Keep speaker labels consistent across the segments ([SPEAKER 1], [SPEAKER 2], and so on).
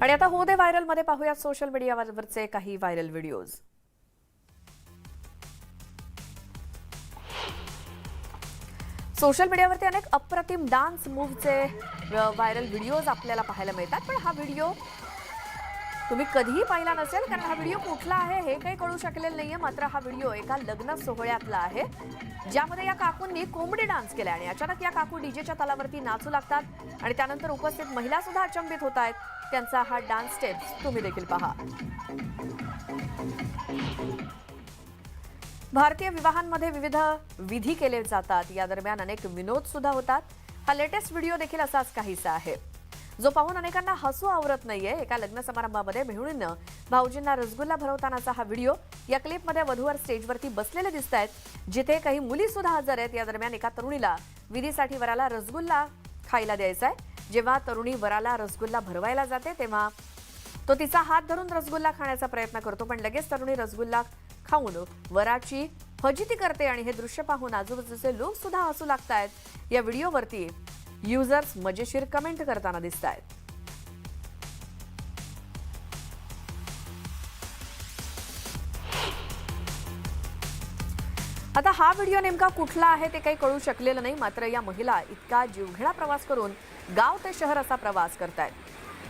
[SPEAKER 1] आणि आता हो दे व्हायरल मध्ये पाहूयात सोशल मीडियावरचे काही व्हायरल व्हिडिओज। सोशल मीडियावरती अनेक अप्रतिम डान्स मूव्हचे व्हायरल व्हिडिओज आपल्याला पाहायला मिळतात, पण हा व्हिडिओ तुम्ही कधीही पाहिला नसेल, कारण हा व्हिडिओ कुठला आहे हे काही कळू शकलेलं नाहीये। मात्र हा व्हिडिओ एका लग्न सोहळ्यातला आहे, ज्यामध्ये या काकूंनी कोंबडी डान्स केला आणि अचानक या काकू डीजेच्या तालावरती नाचू लागतात आणि त्यानंतर उपस्थित महिला सुद्धा अचंबित होत आहेत। त्यांचा हा डान्स स्टेप्स तुम्ही देखील पहा। भारतीय विवाहांमध्ये विविध विधी केले जातात, या दरम्यान अनेक विनोद सुद्धा होतात। हा लेटेस्ट व्हिडिओ देखील असाच काहीसा आहे, जो पाहून अनेकांना हसू आवरत नाहीये। एका लग्न समारंभामध्ये मेहुणींना भाऊजींना रसगुल्ला भरवतानाचा हा व्हिडिओ। या क्लिपमध्ये वधूवर स्टेजवरती बसलेले दिसतायत, जिथे काही मुली सुद्धा हजर आहेत। या दरम्यान एका तरुणीला विधीसाठी वराला रसगुल्ला खायला द्यायचा आहे। जेव्हा तरुणी वराला रसगुल्ला भरवायला जाते, तेव्हा तो तिचा हात धरून रसगुल्ला खाण्याचा प्रयत्न करतो, पण लगेच तरुणी रसगुल्ला खाऊन वराची फजिती करते आणि हे दृश्य पाहून आजूबाजूचे लोक सुद्धा हसू लागतायत। या व्हिडिओवरती युजर्स मजेशीर कमेंट करताना दिसतायत। आता हा व्हिडिओ नेमका कुठला आहे ते काही कळू शकलेलं नाही, मात्र या महिला इतका जीवघेणा प्रवास करून गाव ते शहर असा प्रवास करतायत।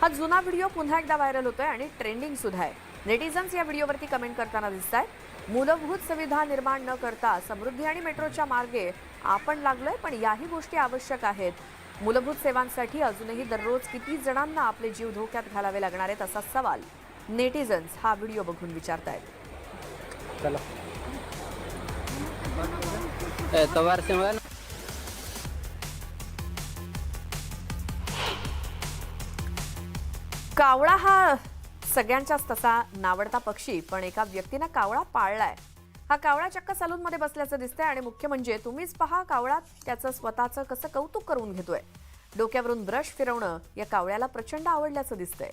[SPEAKER 1] हा जुना व्हिडिओ पुन्हा एकदा व्हायरल होतोय आणि ट्रेंडिंग सुद्धा आहे। नेटिझन्स या व्हिडिओवरती कमेंट करताना दिसतायत। मूलभूत सुविधा निर्माण न करता समृद्धी आणि मेट्रोच्या मार्गे आपण लागलोय, पण याही गोष्टी आवश्यक आहेत। मूलभूत सेवांसाठी अजूनही दररोज किती जणांना आपले जीव धोक्यात घालावे लागणार आहेत, असा सवाल नेटिझन्स हा व्हिडिओ बघून विचारतायत।
[SPEAKER 2] चलो एतवार से
[SPEAKER 1] कावळा हा सगळ्यांचाच तसा नावडता पक्षी, पण एका व्यक्तीने कावळा पाळलाय। हा कावळा चक्क सलूनमध्ये बसल्याचं दिसतंय आणि मुख्य म्हणजे तुम्हीच पहा, कावळा त्याचं स्वतःचं कसं कौतुक करून घेतोय। डोक्यावरून ब्रश फिरवणं या कावळ्याला प्रचंड आवडल्याचं दिसतंय।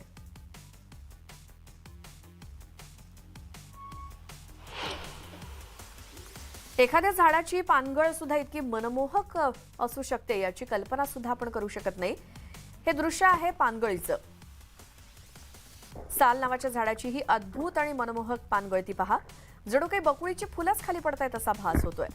[SPEAKER 1] एखाद्या झाडाची पानगळ सुद्धा इतकी मनमोहक असू शकते, याची कल्पना सुद्धा आपण करू शकत नाही। हे दृश्य आहे पानगळीचं। साल नावाच्या झाडाची ही अद्भुत आणि मनमोहक पानगळती पहा, जणू काही बकुळीची फुलंच खाली पडतायत असा भास होतोय।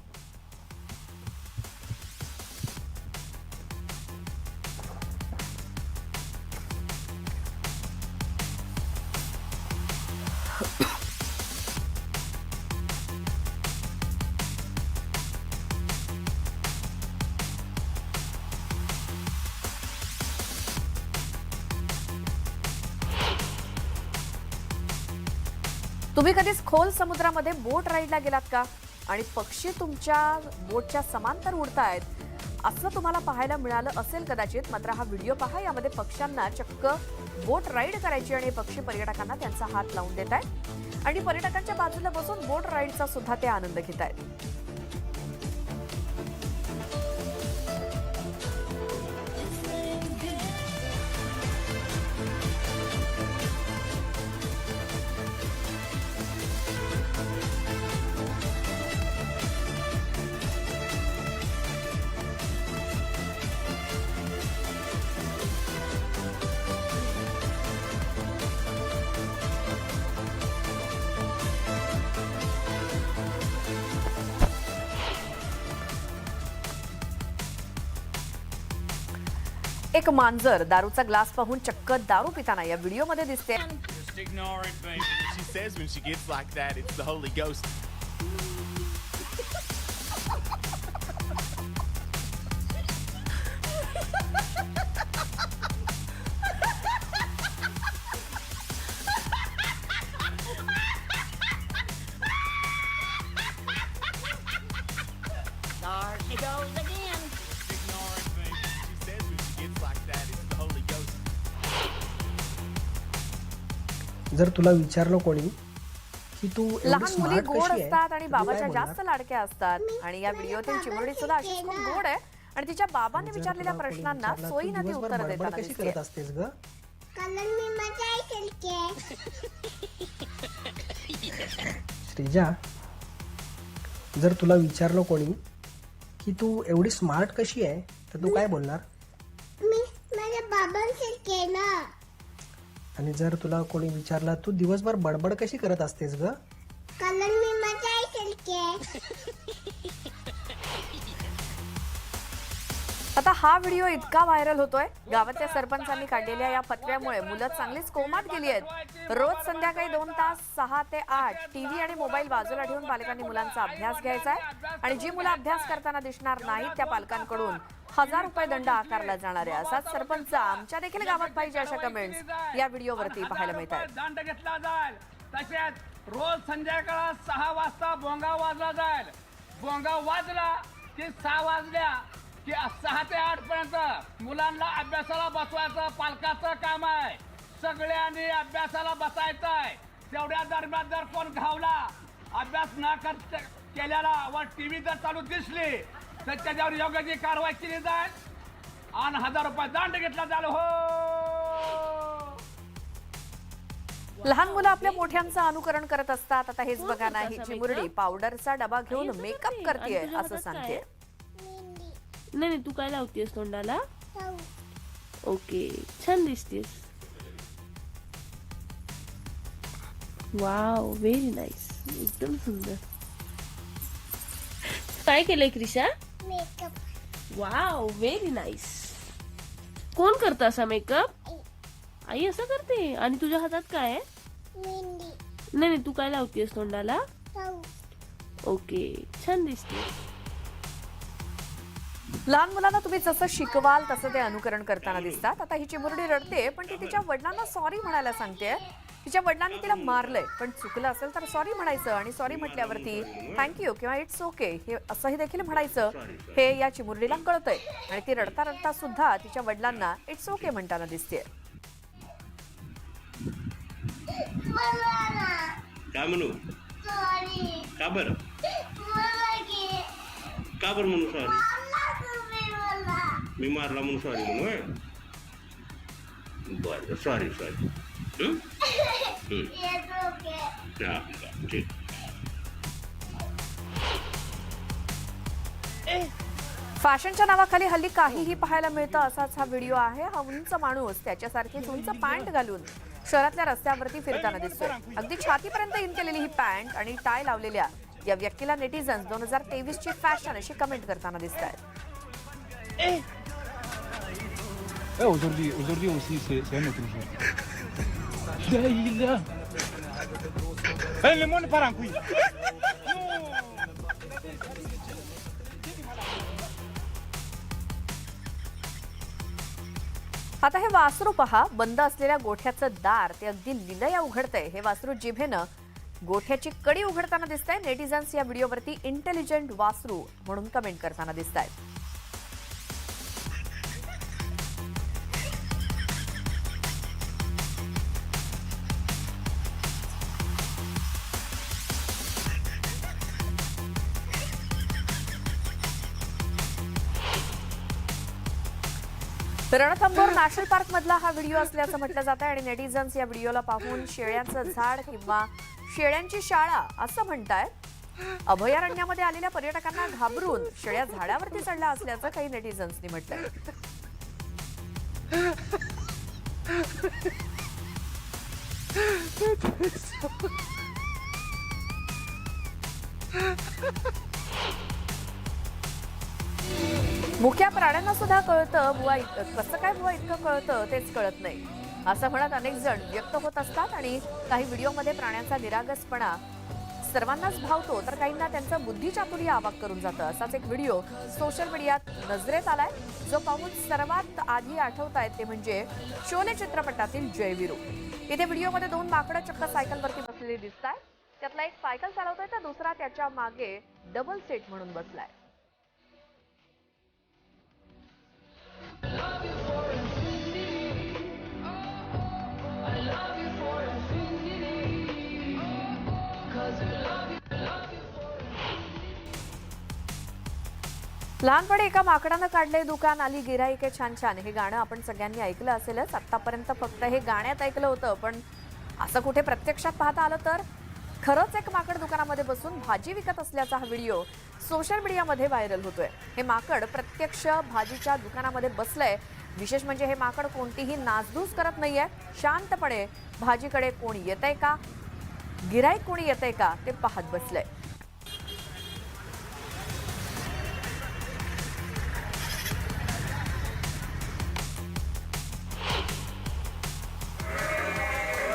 [SPEAKER 1] तुम्ही कधीच खोल समुद्रामध्ये बोट राईडला गेलात का? आणि पक्षी तुमच्या बोटच्या समांतर उडतायत असं तुम्हाला पाहायला मिळालं असेल कदाचित। मात्र हा व्हिडिओ पहा, यामध्ये पक्ष्यांना चक्क बोट राईड करायची आणि पक्षी पर्यटकांना त्यांचा हात लावून देत आहेत आणि पर्यटकांच्या बाजूला बसून बोट राईडचा सुद्धा ते आनंद घेत आहेत। एक मांजर दारूचा ग्लास पाहून चक्क दारू पिताना या व्हिडिओमध्ये दिसते।
[SPEAKER 3] Just ignore it, baby. She says when she gets like that, it's the Holy Ghost.
[SPEAKER 4] There she goes again.
[SPEAKER 3] Ignore it, baby. She says when she gets like that, it's the Holy Ghost.
[SPEAKER 2] जर तुला विचारलं कोणी की तू
[SPEAKER 1] लहान मुली
[SPEAKER 2] smart
[SPEAKER 1] गोड
[SPEAKER 2] कशी आहे,
[SPEAKER 1] असतात आणि
[SPEAKER 2] तर तू
[SPEAKER 1] बाबाच्या
[SPEAKER 2] काय
[SPEAKER 1] जास्त
[SPEAKER 2] बोलणार?
[SPEAKER 1] लाडक्या असतात आणि या व्हिडिओतील चिमुरडी सुद्धा अशीच खूप गोड आहे आणि तिच्या बाबांनी
[SPEAKER 2] जर
[SPEAKER 1] विचारलेल्या
[SPEAKER 2] तुला कोणी
[SPEAKER 1] प्रश्नांना
[SPEAKER 2] विचारलं, तू
[SPEAKER 1] सोयीनं ती
[SPEAKER 2] दिवसभर
[SPEAKER 1] उत्तर
[SPEAKER 2] बडबड
[SPEAKER 1] देताना
[SPEAKER 2] कशी
[SPEAKER 1] दिसते।
[SPEAKER 2] करत असतेस ग?
[SPEAKER 4] कारण मी मजा ऐकते.
[SPEAKER 2] श्रीजा, जर तुला विचारलं कोणी की तू एवढी स्मार्ट कशी आहे, तर तू काय बोलणार?
[SPEAKER 4] मी माझ्या बाबांसारखे ना.
[SPEAKER 2] आणि जर तुला कोणी विचारलं तू दिवसभर बडबड कशी करत असतेस ग,
[SPEAKER 4] कलर मी मजा येईल की.
[SPEAKER 1] आता हा व्हिडिओ इतका व्हायरल होतोय, गावातल्या सरपंचांनी काढलेल्या या फतव्यामुळे मुलं चांगलीच कोमात गेली आहेत. रोज संध्याकाळी 2 तास 6 ते 8 टीव्ही आणि मोबाईल बाजूला ठेवून पालकांनी मुलांचा अभ्यास घ्यायचा आहे आणि जी मुलं अभ्यास करताना दिसणार नाहीत त्या पालकांकडून 1000 रुपये दंड आकारला जाणार आहे. असाच सरपंच आमच्या देखील गावात पाहिजे अशा कमेंट्स या व्हिडिओवरती पाहायला मिळतात.
[SPEAKER 5] दंड घेतला जाईल. तसेच रोज संध्याकाळ 6 वाजता भोंगा वाजला जाईल. भोंगा वाजला की 6 वाजल्या की 6 ते 8 पर्यंत मुलांना अभ्यासाला बसवायचं पालकाचं काम आहे. सगळ्यांनी अभ्यासाला बसायचं आहे. तेवढ्या दरम्यान जर कोण घावला, अभ्यास न केल्याला व टीव्ही जर चालू दिसली तर त्याच्यावर योग्य ती कारवाई केली जाईल आणि 1000 रुपये दंड घेतला जाईल. हो,
[SPEAKER 1] लहान मुलं आपल्या मोठ्यांचं अनुकरण करत असतात. आता हेच बघा ना, ही चिमुरडी पावडरचा डबा घेऊन मेकअप करतेय असं सांगते.
[SPEAKER 6] नाही नाही, तू काय लावतेस तोंडाला?
[SPEAKER 4] हो.
[SPEAKER 6] ओके, छान दिसतेस. वाव, व्हेरी नाईस, एकदम सुंदर. काय केलंय क्रिशा?
[SPEAKER 4] मेकअप.
[SPEAKER 6] Wow, very nice. कोण करतं असा मेकअप? आई असं करते. आणि तुझ्या हातात काय आहे?
[SPEAKER 4] मेहंदी.
[SPEAKER 6] नाही नाही, तू काय लावतेस तोंडाला?
[SPEAKER 4] हो.
[SPEAKER 6] ओके, छान दिसतेस.
[SPEAKER 1] लहान मुलांना तुम्ही जसं शिकवाल तसं ते अनुकरण करताना दिसतात. आता ही चिमुरडी रडते, पण ती तिच्या वडिलांना सॉरी म्हणायला सांगते. तिच्या वडिलांनी तिला मारलंय, पण चुकलं असेल तर सॉरी म्हणायचं आणि सॉरी म्हटल्यावरती थँक्यू किंवा इट्स ओके हे असंही देखील म्हणायचं. हे या चिमुरडीला कळतंय आणि ती रडता रडता सुद्धा तिच्या वडिलांना इट्स ओके म्हणताना दिसते.
[SPEAKER 7] काय म्हणू?
[SPEAKER 4] सॉरी.
[SPEAKER 7] का बरं?
[SPEAKER 4] मला घे.
[SPEAKER 7] का बरं म्हणू सॉरी?
[SPEAKER 4] मला तुम्ही मला.
[SPEAKER 7] मी मारला म्हणून सॉरी म्हणू होय? बरं, सॉरी सॉरी.
[SPEAKER 4] It's okay.
[SPEAKER 7] हा, ठीक.
[SPEAKER 1] फॅशनच्या नावाखाली हल्ली काहीही पाहायला मिळतं असाच हा व्हिडिओ आहे. हा उंच माणूस त्याच्यासारखीच उंच पॅन्ट घालून शहरातल्या रस्त्यावरती फिरताना दिसतोय. अगदी छातीपर्यंत इन केलेली ही पॅन्ट आणि टाय लावलेल्या या व्यक्तीला नेटिझन्स 2023 ची फॅशन अशी कमेंट करताना दिसत आहेत.
[SPEAKER 8] Aujourd'hui aussi, c'est un autre jour. Daïla. Le monde part en couille.
[SPEAKER 1] आता हे वासरू पहा, बंद असलेल्या गोठ्याचं दार ते अगदी लिलया उघडतंय. हे वासरू जिभेनं गोठ्याची कडी उघडताना दिसतंय. नेटिझन्स या व्हिडिओवरती इंटेलिजंट वासरू म्हणून कमेंट करताना दिसत आहेत. रणथंबोर नॅशनल पार्क मधला हा व्हिडिओ असल्याचं म्हटलं जात आहे आणि नेटिझन्स या व्हिडिओला पाहून शेळ्यांचं झाड किंवा शेळ्यांची शाळा असं म्हणतायत. अभयारण्यामध्ये आलेल्या पर्यटकांना घाबरून शेळ्या झाडावरती चढल्या असल्याचं काही नेटिझन्सनी म्हटलंय. मुक्या प्राण्यांना सुद्धा कळतं बुवा, कसं काय बुवा इतकं कळतं तेच कळत नाही असं म्हणत अनेक जण व्यक्त होत असतात. आणि काही व्हिडिओमध्ये प्राण्यांचा निरागसपणा सर्वांनाच भावतो तर काहींना त्यांचं बुद्धिचातुर्य अवाक करून जातं. असाच एक व्हिडिओ सोशल मीडियात नजरेत आलाय, जो पाहून सर्वात आधी आठवतायत ते म्हणजे शोले चित्रपटातील जयवीरू. इथे व्हिडिओमध्ये 2 माकडं चक्क सायकलवरती बसलेली दिसत आहेत. त्यातला एक सायकल चालवतोय तर दुसरा त्याच्या मागे डबल सीट म्हणून बसलाय. लहानपणी एका माकडानं काढले दुकान, आली गिराईके छान छान, हे गाणं आपण सगळ्यांनी ऐकलं असेलच. आतापर्यंत फक्त हे गाण्यात ऐकलं होतं, पण असं कुठे प्रत्यक्षात पाहता आलं तर खरंच एक माकड दुकानामध्ये बसून भाजी विकत असल्याचा हा व्हिडिओ सोशल मीडियामध्ये व्हायरल होतोय. हे माकड प्रत्यक्ष भाजीच्या दुकानामध्ये बसलंय. विशेष म्हणजे हे माकड कोणतीही नासधूस करत नाहीये. शांतपणे भाजीकडे कोणी येतंय का, गिराईक कोणी येतंय का ते पाहत बसलंय.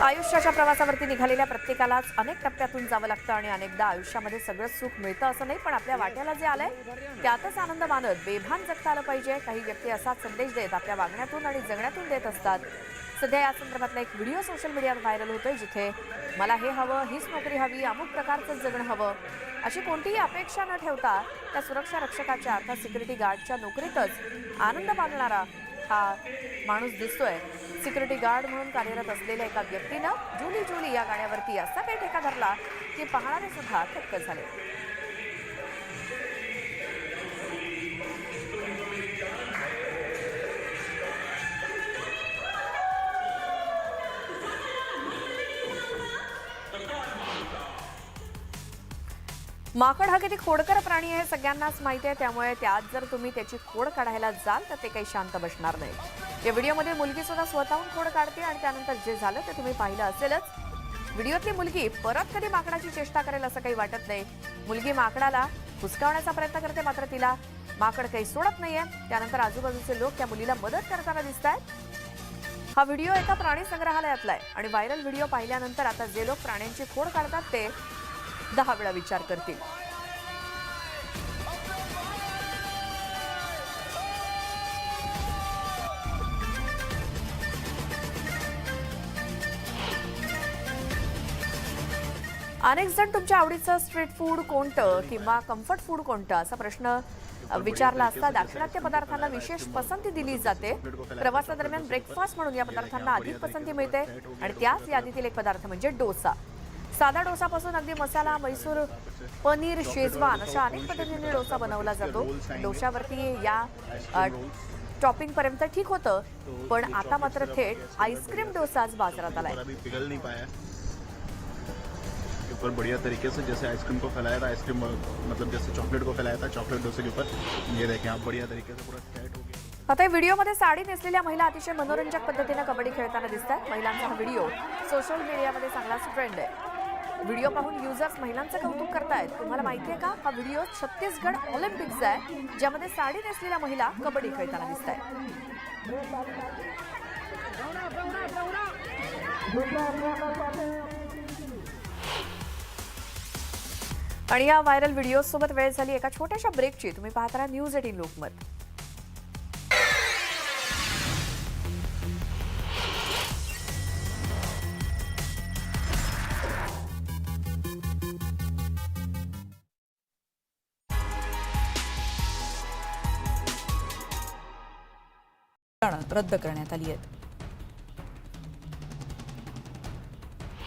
[SPEAKER 1] आयुष्याच्या प्रवासावरती निघालेल्या प्रत्येकालाच अनेक टप्प्यातून जावं लागतं आणि अनेकदा आयुष्यामध्ये सगळं सुख मिळतं असं नाही, पण आपल्या वाट्याला जे आलंय त्यातच आनंद मानत बेभान जगता आलं पाहिजे. काही व्यक्ती असाच संदेश देत आपल्या वागण्यातून आणि जगण्यातून देत असतात. सध्या या संदर्भातला एक व्हिडिओ सोशल मीडियावर व्हायरल होतोय, जिथे मला हे हवं, हीच नोकरी हवी, अमुक प्रकारचं जगणं हवं अशी कोणतीही अपेक्षा न ठेवता त्या सुरक्षा रक्षकाच्या अर्थात सिक्युरिटी गार्डच्या नोकरीतच आनंद मानणारा हा माणूस दिसतोय. सिक्युरिटी गार्ड म्हणून कार्यरत असलेल्या एका व्यक्तीनं जुली जुली या गाण्यावरती असा काही ठेका धरला की पाहणारे सुद्धा थक्क झाले. माकड हा किती खोडकर प्राणी आहे सगळ्यांनाच माहिती आहे. त्यामुळे त्यात जर तुम्ही त्याची खोड काढायला जाल तर ते काही शांत बसणार नाही. या व्हिडिओमध्ये मुलगी सुद्धा स्वतःहून खोड काढते आणि त्यानंतर जे झालं ते तुम्ही पाहिलं असेलच. व्हिडिओतली मुलगी परत कधी माकडाची चेष्टा करेल असं काही वाटत नाही. मुलगी माकडाला हुसकावण्याचा प्रयत्न करते, मात्र तिला माकड काही सोडत नाहीये. त्यानंतर आजूबाजूचे लोक त्या मुलीला मदत करताना दिसत आहेत. हा व्हिडिओ एका प्राणी संग्रहालयातला आहे आणि व्हायरल व्हिडिओ पाहिल्यानंतर आता जे लोक प्राण्यांची खोड काढतात ते 10 वेळा विचार करतील. अनेक जण तुमच्या आवडीचं स्ट्रीट फूड कोणतं किंवा कम्फर्ट फूड कोणतं असा प्रश्न विचारला असता दाक्षिणात्य पदार्थांना विशेष पसंती दिली जाते. प्रवासादरम्यान ब्रेकफास्ट म्हणून या पदार्थांना अधिक पसंती मिळते आणि त्याच यादीतील एक पदार्थ म्हणजे डोसा. साधा डोसापासून अगदी मसाला, मैसूर पनीर, शेजवान अशा अनेक पद्धतीने डोसा बनवला जातो. डोशावरती या टॉपिंग पर्यंत ठीक होतं, पण आता मात्र थेट आईस्क्रीम डोसाच बाजारात आलाय.
[SPEAKER 8] पिघल नहीं पाया ऊपर बढ़िया तरीके से जैसे आइसक्रीम को फैलाया था, आइसक्रीम मतलब जैसे चॉकलेट को फैलाया था चॉकलेट डोसे के ऊपर, ये देखें आप बढ़िया तरीके से पूरा सेट हो गया.
[SPEAKER 1] आता व्हिडिओमध्ये साडी नेसलेल्या महिला अतिशय मनोरंजक पद्धतीने कबड्डी खेळताना दिसतात. महिलांचा हा व्हिडिओ सोशल मीडियामध्ये चांगलाच ट्रेंड आहे. व्हिडिओ पाहून युजर्स महिलांचं कौतुक करतायत. तुम्हाला माहितीये का, हा व्हिडिओ छत्तीसगड ऑलिम्पिक्सचा आहे, ज्यामध्ये साडी नेसलेल्या महिला कबड्डी खेळताना दिसत आहेत. आणि या व्हायरल व्हिडिओ सोबत वेळ झाली एका छोट्याशा ब्रेकची. तुम्ही पाहत राहा न्यूज 18 लोकमत.
[SPEAKER 9] रद्द करण्यात आली आहेत.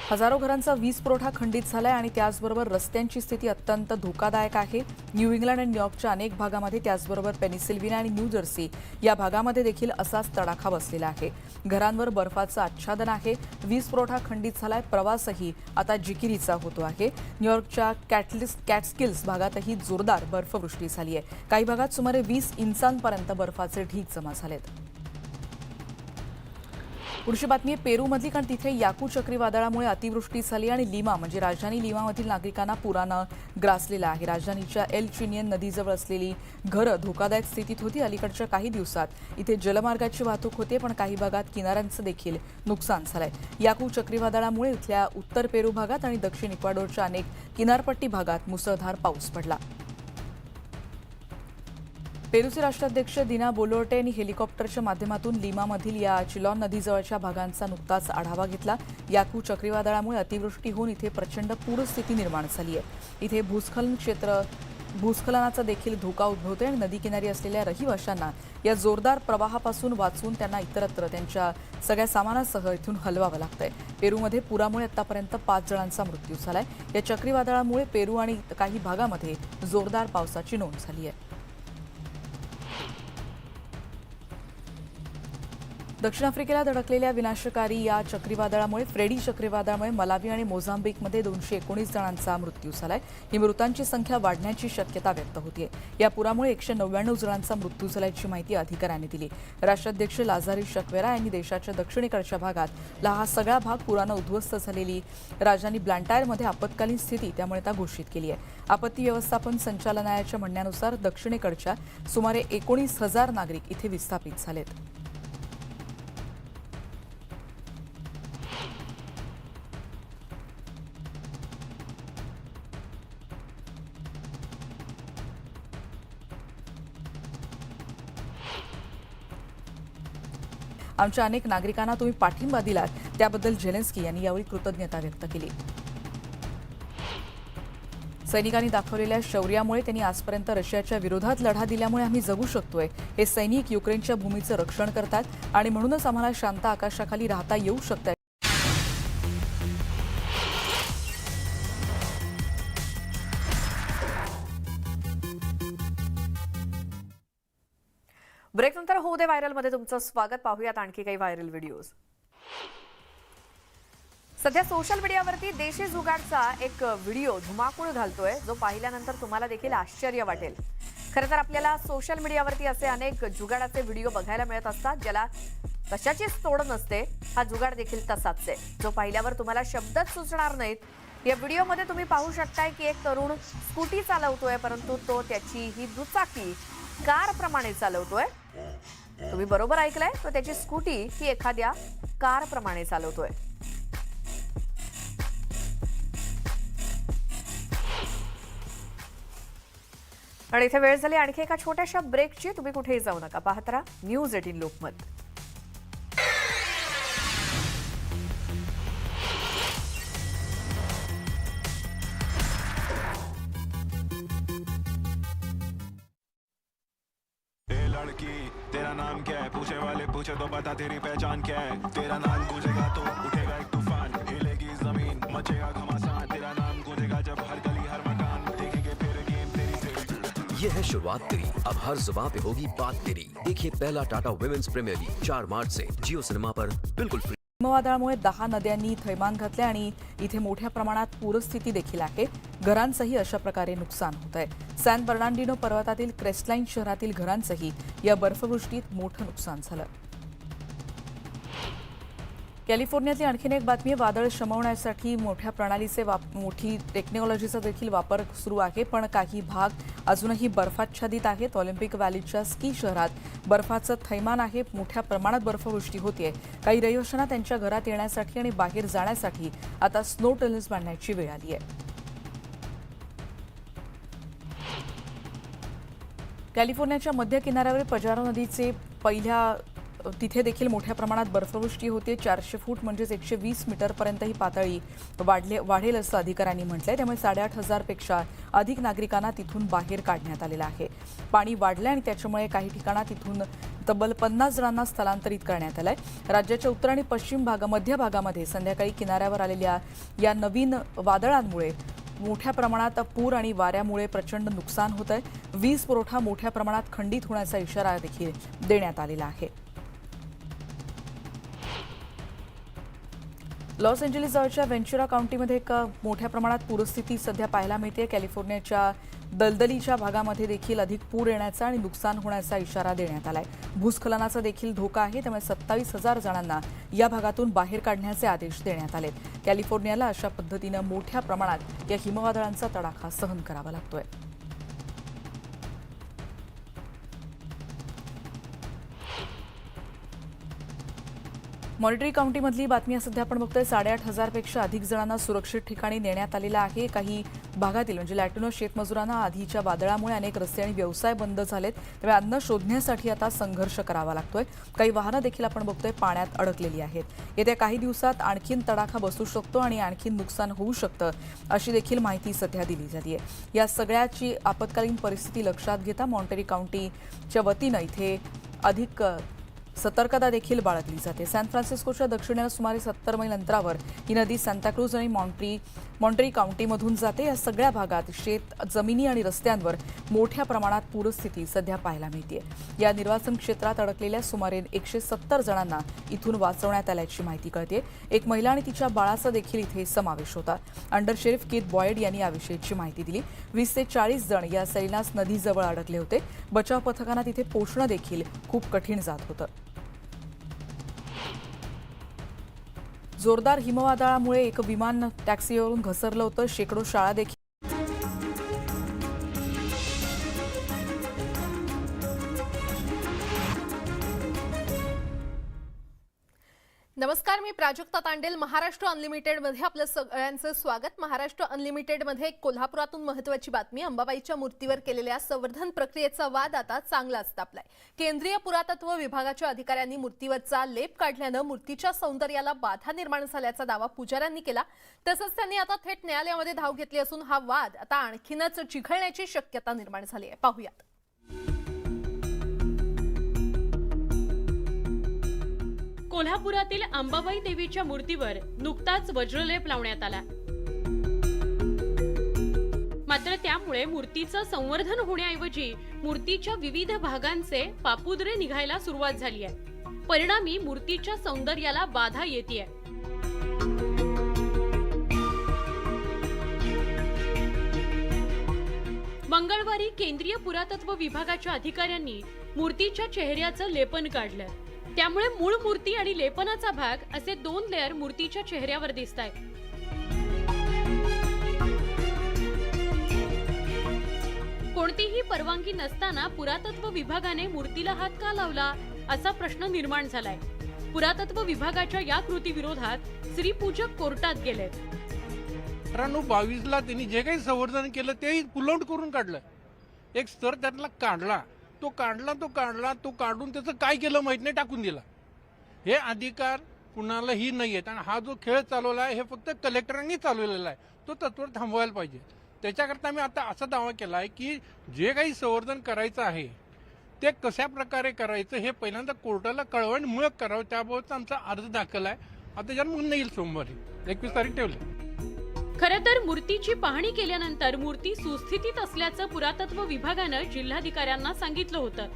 [SPEAKER 9] हजारो घरांचा वीज पुरवठा खंडित झालाय आणि त्याचबरोबर रस्त्यांची स्थिती अत्यंत धोकादायक आहे. न्यू इंग्लंड आणि न्यूयॉर्कच्या अनेक भागामध्ये, त्याचबरोबर पेनिसिल्व्हेनिया आणि न्यू जर्सी या भागामध्ये देखील असाच तडाखा बसलेला आहे. घरांवर बर्फाचं आच्छादन आहे. वीज पुरवठा खंडित झालाय. प्रवासही आता जिकिरीचा होतो आहे. न्यूयॉर्कच्या कॅटस्किल्स भागातही जोरदार बर्फवृष्टी झाली आहे. काही भागात सुमारे 20 इंचांपर्यंत बर्फाचे ढीग जमा झालेत. पुढची बातमी आहे पेरूमधली, कारण तिथे याकू चक्रीवादळामुळे अतिवृष्टी झाली आणि लिमा म्हणजे राजधानी लिमामधील नागरिकांना पुरानं ग्रासलेला आहे. राजधानीच्या एल चिनियन नदीजवळ असलेली घरं धोकादायक स्थितीत होती. अलीकडच्या काही दिवसात इथे जलमार्गाची वाहतूक होते, पण काही भागात किनाऱ्यांचं देखील नुकसान झालंय. याकू चक्रीवादळामुळे इथल्या उत्तर पेरू भागात आणि दक्षिण इक्वाडोरच्या अनेक किनारपट्टी भागात मुसळधार पाऊस पडला. पेरूचे राष्ट्राध्यक्ष दिना बोलोर्टे यांनी हेलिकॉप्टरच्या माध्यमातून लिमामधील या चिलॉन नदीजवळच्या भागांचा नुकताच आढावा घेतला. याकू चक्रीवादळामुळे अतिवृष्टी होऊन इथे प्रचंड पूरस्थिती निर्माण झाली आहे. इथे भूस्खलनाचा देखील धोका उद्भवतोय आणि नदीकिनारी असलेल्या रहिवाशांना या जोरदार प्रवाहापासून वाचून त्यांना इतरत्र त्यांच्या सगळ्या सामानासह इथून हलवावं लागतंय. पेरूमध्ये पुरामुळे आतापर्यंत 5 जणांचा मृत्यू झालाय. या चक्रीवादळामुळे पेरू आणि काही भागामध्ये जोरदार पावसाची नोंद झाली आहे. दक्षिण आफ्रिकेला धडकलेल्या विनाशकारी या चक्रीवादळामुळे फ्रेडी चक्रीवादळामुळे मलावी आणि मोझांबिकमध्ये 219 जणांचा मृत्यू झालाय. ही मृतांची संख्या वाढण्याची शक्यता व्यक्त होतीये. या पुरामुळे 199 जणांचा मृत्यू झाल्याची माहिती अधिकाऱ्यांनी दिली. राष्ट्राध्यक्ष लाझारस चक्वेरा यांनी देशाच्या दक्षिणेकडच्या भागात हा सगळा भाग पुरानं उद्ध्वस्त झालेली राजधानी ब्लँटायरमध्ये आपत्कालीन स्थिती त्यामुळे त्या घोषित केली आहे. आपत्ती व्यवस्थापन संचालनालयाच्या म्हणण्यानुसार दक्षिणेकडच्या सुमारे 19,000 नागरिक इथे विस्थापित झालेत. आमच्या अनेक नागरिकांना तुम्ही पाठिंबा दिलात त्याबद्दल झेलेन्स्की यांनी यावेळी कृतज्ञता व्यक्त केली. सैनिकांनी दाखवलेल्या शौर्यामुळे त्यांनी आजपर्यंत रशियाच्या विरोधात लढा दिल्यामुळे आम्ही जगू शकतोय. हे सैनिक युक्रेनच्या भूमीचं रक्षण करतात आणि म्हणूनच आम्हाला शांत आकाशाखाली राहता येऊ शकतं.
[SPEAKER 1] ब्रेकनंतर होऊ दे व्हायरलमध्ये तुमचं स्वागत. पाहूयात आणखी काही व्हायरल व्हिडिओज. सध्या सोशल मीडियावरती देशी जुगाडचा एक व्हिडिओ धुमाकूळ घालतोय, जो पाहिल्यानंतर तुम्हाला देखील आश्चर्य वाटेल. खरं तर आपल्याला सोशल मीडियावरती असे अनेक जुगाडाचे व्हिडिओ बघायला मिळत असतात ज्याला कशाचीच तोड नसते. हा जुगाड देखील तसाच आहे, जो पाहिल्यावर तुम्हाला शब्दच सुचणार नाहीत. या व्हिडिओमध्ये तुम्ही पाहू शकताय की एक तरुण स्कूटी चालवतोय, परंतु तो त्याची ही दुचाकी कार प्रमाणे चालवतोय. तुम्ही बरोबर ऐकलंय, तो त्याची स्कूटी ही एखाद्या कार प्रमाणे चालवतोय. आणि इथे वेळ झाली आणखी एका छोट्याशा ब्रेकची. तुम्ही कुठेही जाऊ नका, पाहत राहा न्यूज 18 लोकमत.
[SPEAKER 3] लड़की तेरा नाम क्या है, पूछे वाले पूछे तो बता तेरी पहचान क्या है. तेरा नाम गूंजेगा तो उठेगा एक तूफान, हिलेगी जमीन मचेगा घमासान. तेरा नाम गूंजेगा जब हर गली हर मकान देखेंगे फिर गेम तेरी से.
[SPEAKER 10] ये है शुरुआत तेरी, अब हर जुबान पे होगी बात तेरी. देखिए पहला टाटा वुमेन्स प्रीमियर लीग 4 मार्च से जियो सिनेमा पर बिल्कुल फ्री.
[SPEAKER 9] हिमवादळामुळे 10 नद्यांनी थैमान घातले आणि इथे मोठ्या प्रमाणात पूरस्थिती देखील आहे. घरांचंही अशा प्रकारे नुकसान होत आहे. सॅन बर्नार्डिनो पर्वतातील क्रेस्टलाईन शहरातील घरांचंही या बर्फवृष्टीत मोठं नुकसान झालं. कॅलिफोर्नियातली आणखीन एक बातमी. वादळ शमवण्यासाठी मोठ्या प्रणालीचे मोठी टेक्नॉलॉजीचा देखील वापर सुरू आहे, पण काही भाग अजूनही बर्फाच्छादित आहेत. ऑलिम्पिक व्हॅलीच्या स्की शहरात बर्फाचं थैमान आहे. मोठ्या प्रमाणात बर्फवृष्टी होतीये. काही रहिवाशांना त्यांच्या घरात येण्यासाठी आणि बाहेर जाण्यासाठी आता स्नो टनेल्स बांधण्याची वेळ आली आहे. कॅलिफोर्नियाच्या मध्य किनाऱ्यावर पजारो नदीचे तिथे देखील मोठ्या प्रमाणात बर्फवृष्टी होते. 400 फूट म्हणजेच 120 मीटरपर्यंत ही पातळी वाढेल असं अधिकाऱ्यांनी म्हटलंय. त्यामुळे 8,500 पेक्षा अधिक नागरिकांना तिथून बाहेर काढण्यात आलेलं आहे. पाणी वाढलंय आणि त्याच्यामुळे काही ठिकाणी तिथून तब्बल 50 जणांना स्थलांतरित करण्यात आलंय. राज्याच्या उत्तर आणि पश्चिम मध्य भागामध्ये संध्याकाळी किनाऱ्यावर आलेल्या या नवीन वादळांमुळे मोठ्या प्रमाणात पूर आणि वाऱ्यामुळे प्रचंड नुकसान होत आहे. वीज पुरवठा मोठ्या प्रमाणात खंडित होण्याचा इशारा देखील देण्यात आलेला आहे. लॉस एंजेलिस जवळच्या व्हेंचुरा काउंटीमध्ये एक मोठ्या प्रमाणात पूरस्थिती सध्या पाहायला मिळते. कॅलिफोर्नियाच्या दलदलीच्या भागामध्ये देखील अधिक पूर येण्याचा आणि नुकसान होण्याचा इशारा देण्यात आलाय. भूस्खलनाचा देखील धोका आहे. त्यामुळे 27,000 जणांना या भागातून बाहेर काढण्याचे आदेश देण्यात आलेत. कॅलिफोर्नियाला अशा पद्धतीनं मोठ्या प्रमाणात या हिमवादळांचा तडाखा सहन करावा लागतोय. मॉनिटरी काउंटीमधली बातमी सध्या आपण बघतोय. 8,500 पेक्षा अधिक जणांना सुरक्षित ठिकाणी नेण्यात आलेलं आहे. काही भागातील म्हणजे लॅटिनो शेतमजुरांना आधीच्या वादळामुळे अनेक रस्ते आणि व्यवसाय बंद झालेत. त्यामुळे अन्न शोधण्यासाठी आता संघर्ष करावा लागतोय. काही वाहनं देखील आपण बघतोय पाण्यात अडकलेली आहेत. येत्या काही दिवसात आणखीन तडाखा बसू शकतो आणि आणखीन नुकसान होऊ शकतं अशी देखील माहिती सध्या दिली जाते. या सगळ्याची आपत्कालीन परिस्थिती लक्षात घेता मॉनिटरी काउंटीच्या वतीनं इथे अधिक सतर्कता देखील बाळगली जाते. सॅन फ्रान्सिस्कोच्या दक्षिणेला सुमारे 70 मैल अंतरावर ही नदी सांताक्रूज आणि मॉन्ट्री काउंटीमधून जाते. या सगळ्या भागात शेत जमिनी आणि रस्त्यांवर मोठ्या प्रमाणात पूरस्थिती सध्या पाहायला मिळते. या निर्वासन क्षेत्रात अडकलेल्या सुमारे 170 जणांना इथून वाचवण्यात आल्याची माहिती कळते. एक महिला आणि तिच्या बाळाचा देखील इथे समावेश होता. अंडर शेरिफ कीथ बॉयड यांनी याविषयीची माहिती दिली. 20 ते 40 जण या सैलास नदीजवळ अडकले होते. बचाव पथकांना तिथे पोहोचणं देखील खूप कठीण जात होतं. जोरदार हिमवादळामुळे एक विमान टॅक्सीवरून घसरलं होतं. शेकडो शाळा देखील
[SPEAKER 11] नमस्कार, मी प्राजक्ता तांडेल. महाराष्ट्र अनलिमिटेडमध्ये आपलं सगळ्यांचं स्वागत. महाराष्ट्र अनलिमिटेडमध्ये कोल्हापुरातून महत्त्वाची बातमी. अंबाबाईच्या मूर्तीवर केलेल्या संवर्धन प्रक्रियेचा वाद आता चांगलाच तापलाय. केंद्रीय पुरातत्व विभागाच्या अधिकाऱ्यांनी मूर्तीवरचा लेप काढल्यानं मूर्तीच्या सौंदर्याला बाधा निर्माण झाल्याचा दावा पुजाऱ्यांनी केला. तसंच त्यांनी आता थेट न्यायालयामध्ये धाव घेतली असून हा वाद आता आणखीनच चिघळण्याची शक्यता निर्माण झाली आहे. पाहूयात.
[SPEAKER 12] कोल्हापुरातील अंबाबाई देवीच्या मूर्तीवर नुकताच वज्रलेप लावण्यात आला. मात्र त्यामुळे मूर्तीचं संवर्धन होण्याऐवजी मूर्तीच्या विविध भागांचे पापुद्रे निघायला सुरुवात झाली आहे. परिणामी मूर्तीच्या सौंदर्याला बाधा येतेय. मंगळवारी केंद्रीय पुरातत्व विभागाच्या अधिकाऱ्यांनी मूर्तीच्या चेहऱ्याचं लेपन काढलं. त्यामुळे मूळ मूर्ती आणि लेपनाचा भाग असे 2 लेअर मूर्तीच्या चेहऱ्यावर दिसतायत. कोणतीही परवानगी नसताना पुरातत्व विभागाने मूर्तीला हात का लावला असा प्रश्न निर्माण झालाय. पुरातत्व विभागाच्या या कृतीविरोधात श्रीपूजक कोर्टात गेले.
[SPEAKER 5] 22ला त्यांनी जे काही संवर्धन केलं ते पुलआउट करून काढलं. एक स्तर त्यातला काढला, तो काढून त्याचं काय केलं माहित नाही, टाकून दिला. हे अधिकार कुणालाही नाही आहेत. आणि हा जो खेळ चालवला आहे हे फक्त कलेक्टरांनी चालवलेला आहे. तो तत्वर थांबवायला पाहिजे. त्याच्याकरता मी आता असा दावा केला आहे की जे काही संवर्धन करायचं आहे ते कशा प्रकारे करायचं हे पहिल्यांदा कोर्टाला कळवण मुळे करावं. त्याबाबत आमचा अर्ज दाखल आहे. आता ज्याला म्हणणं येईल सोमवारी 21 तारीख ठेवली.
[SPEAKER 12] खरं तर मूर्तीची पाहणी केल्यानंतर मूर्ती सुस्थितीत असल्याचं पुरातत्व विभागानं जिल्हाधिकाऱ्यांना सांगितलं होतं.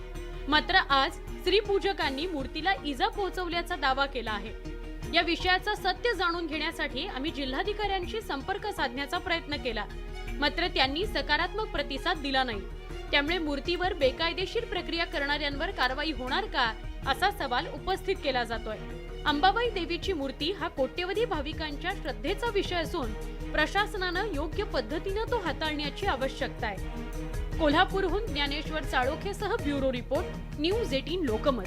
[SPEAKER 12] मात्र आज श्रीपूजकांनी मूर्तीला इजा पोहोचवल्याचा दावा केला आहे. या विषयाचं सत्य जाणून घेण्यासाठी आम्ही जिल्हाधिकाऱ्यांशी संपर्क साधण्याचा प्रयत्न केला. मात्र त्यांनी सकारात्मक प्रतिसाद दिला नाही. त्यामुळे मूर्तीवर बेकायदेशीर प्रक्रिया करणाऱ्यांवर कारवाई होणार का असा सवाल उपस्थित केला जातोय. अंबाबाई देवीची मूर्ती हा कोट्यवधी भाविकांच्या श्रद्धेचा विषय असून प्रशासनानं योग्य पद्धतीनं तो हाताळण्याची आवश्यकता आहे. कोल्हापूरहून ज्ञानेश्वर चाळोखेसह ब्युरो रिपोर्ट, न्यूज 18 लोकमत.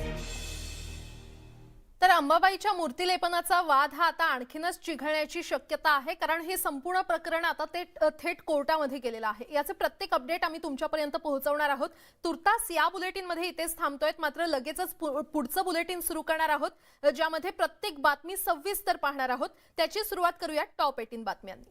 [SPEAKER 11] तर अंबाबाईच्या मूर्तीलेपनाचा वाद हा आता आणखीनच चिघळण्याची शक्यता आहे. कारण हे संपूर्ण प्रकरण आता ते थेट कोर्टामध्ये गेलेलं आहे. याचे प्रत्येक अपडेट आम्ही तुमच्यापर्यंत पोहोचवणार आहोत. तुर्तास या बुलेटिनमध्ये इथेच थांबतोय. मात्र लगेचच पुढचं बुलेटिन सुरू करणार आहोत, ज्यामध्ये प्रत्येक बातमी सविस्तर पाहणार आहोत. त्याची सुरुवात करूया टॉप 18 बातम्यांनी.